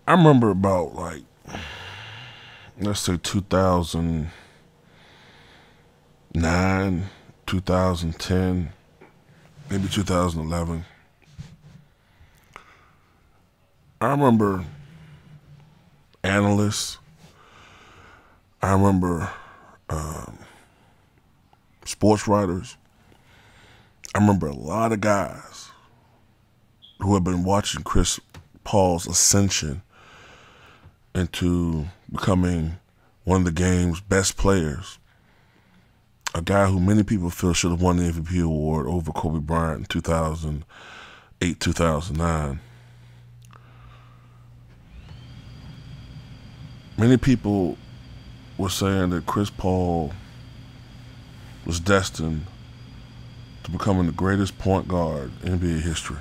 I remember about like, let's say 2009, 2010, maybe 2011. I remember analysts. I remember sports writers. I remember a lot of guys who have been watching Chris Paul's ascension into becoming one of the game's best players. A guy who many people feel should have won the MVP award over Kobe Bryant in 2008, 2009. Many people were saying that Chris Paul was destined to becoming the greatest point guard in NBA history,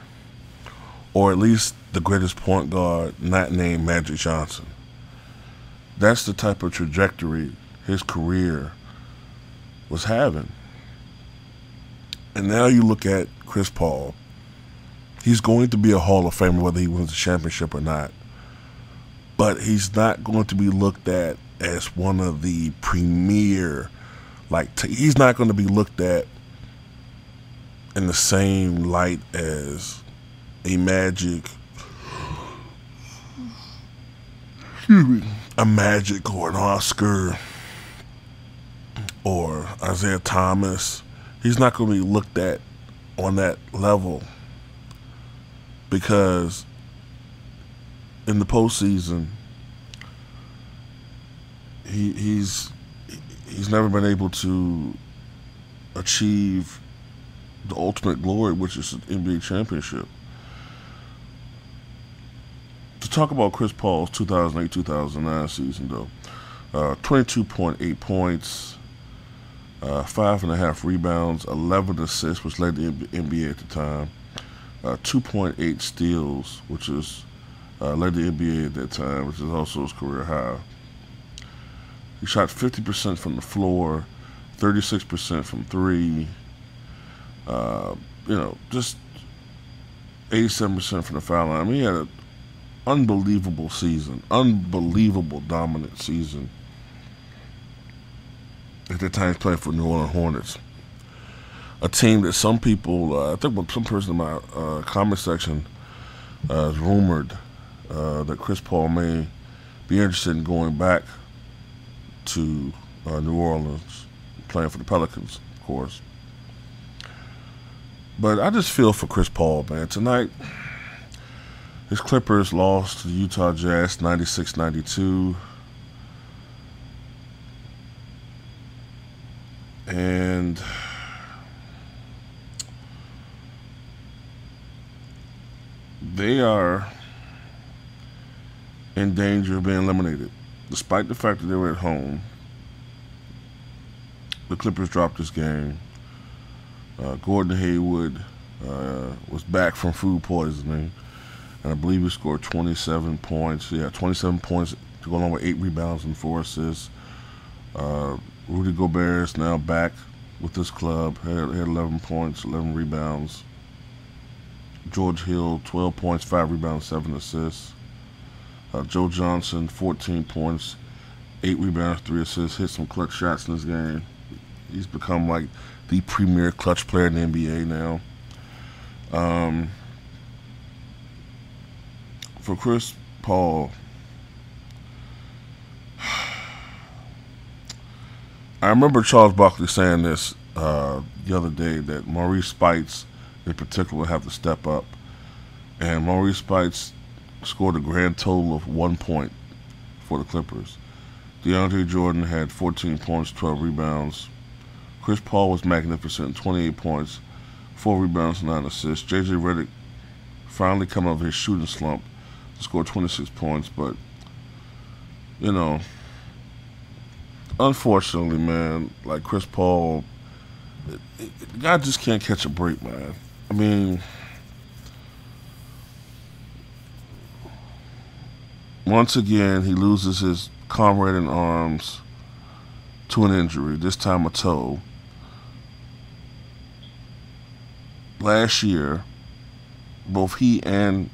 or at least the greatest point guard not named Magic Johnson. That's the type of trajectory his career was having. And now you look at Chris Paul, he's going to be a Hall of Famer whether he wins a championship or not. But he's not going to be looked at as one of the premier, he's not going to be looked at in the same light as a Magic, a Magic or an Oscar or Isaiah Thomas. He's not going to be looked at on that level because in the postseason, he's never been able to achieve the ultimate glory, which is an NBA championship. To talk about Chris Paul's 2008-2009 season, though, 22.8 points, 5.5 rebounds, 11 assists, which led the NBA at the time, 2.8 steals, which is led the NBA at that time, which is also his career high. He shot 50% from the floor, 36% from three. Just 87% from the foul line. I mean, he had an unbelievable season, unbelievable dominant season. At that time, he played for New Orleans Hornets, a team that some people, I think some person in my comment section has rumored that Chris Paul may be interested in going back to New Orleans, playing for the Pelicans, of course. But I just feel for Chris Paul, man. Tonight, his Clippers lost to the Utah Jazz 96-92. And they are in danger of being eliminated. Despite the fact that they were at home, the Clippers dropped this game. Gordon Hayward was back from food poisoning, and I believe he scored 27 points. Yeah, 27 points to go along with 8 rebounds and 4 assists. Rudy Gobert is now back with this club. Had 11 points, 11 rebounds. George Hill, 12 points, 5 rebounds, 7 assists. Joe Johnson, 14 points, 8 rebounds, 3 assists. Hit some clutch shots in this game. He's become like the premier clutch player in the NBA now. For Chris Paul, I remember Charles Barkley saying this the other day, that Maurice Spites in particular would have to step up. And Maurice Spites scored a grand total of 1 point for the Clippers. DeAndre Jordan had 14 points, 12 rebounds. Chris Paul was magnificent, 28 points, 4 rebounds, 9 assists. J.J. Redick finally come out of his shooting slump to score 26 points. But, unfortunately, man, like Chris Paul, the guy just can't catch a break, man. I mean, once again, he loses his comrade in arms to an injury, this time a toe. Last year, both he and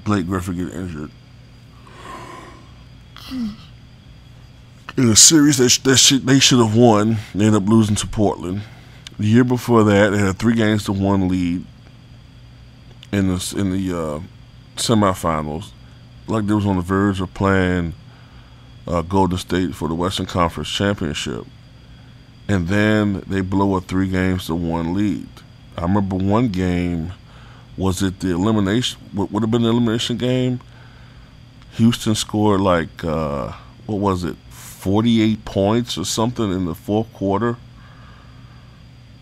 Blake Griffin get injured In a series they should have won, they ended up losing to Portland. The year before that, they had a 3-1 lead in the semifinals. Like they was on the verge of playing Golden State for the Western Conference Championship, and then they blow a 3-1 lead. I remember one game. Was it the elimination? Would have been the elimination game. Houston scored like what was it, 48 points or something in the fourth quarter.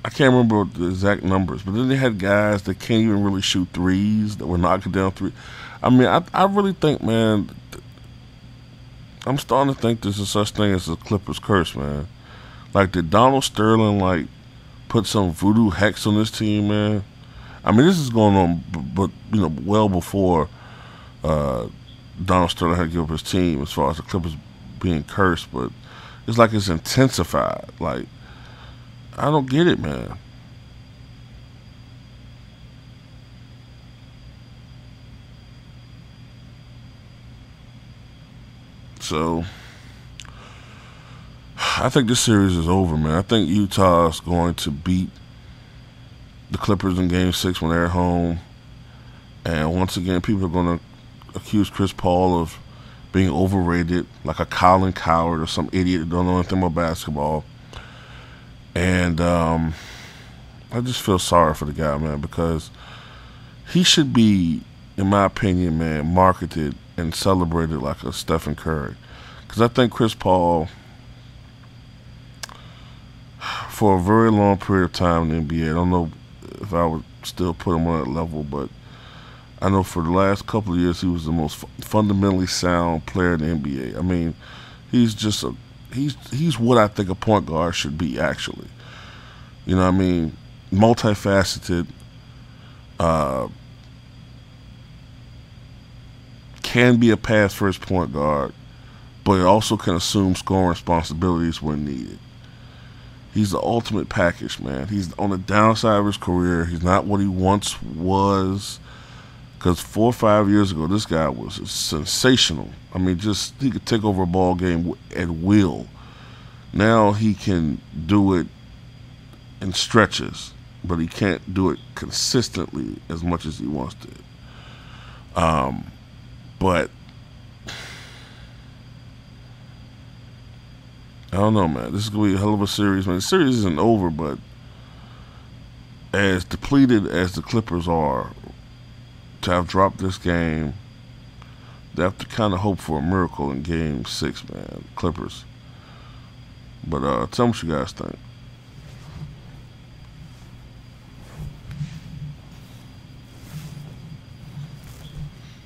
I can't remember the exact numbers, but then they had guys that can't even really shoot threes that were knocking down three. I mean, I really think, man, I'm starting to think there's a such thing as a Clippers curse, man. Like, did Donald Sterling like put some voodoo hex on this team, man? I mean, this is going on, but well before Donald Sterling had to give up his team, as far as the Clippers being cursed. But it's like it's intensified. Like, I don't get it, man. So I think this series is over, man. I think Utah's going to beat the Clippers in Game 6 when they're at home. And once again, people are going to accuse Chris Paul of being overrated, like a Colin Coward or some idiot that don't know anything about basketball. And I just feel sorry for the guy, man, because he should be, in my opinion, man, marketed and celebrated like a Stephen Curry. Because I think Chris Paul, for a very long period of time in the NBA, I don't know if I would still put him on that level, but I know for the last couple of years he was the most fundamentally sound player in the NBA. I mean, he's just he's what I think a point guard should be, actually. You know what I mean? Multifaceted, can be a pass first point guard, but he also can assume scoring responsibilities when needed. He's the ultimate package, man. He's on the downside of his career. He's not what he once was. Because 4 or 5 years ago, this guy was sensational. I mean, just he could take over a ball game at will. Now he can do it in stretches, but he can't do it consistently as much as he once did. But I don't know, man. This is gonna be a hell of a series, man. The series isn't over, but as depleted as the Clippers are, to have dropped this game, they have to kind of hope for a miracle in Game 6, man. Clippers. But tell me what you guys think.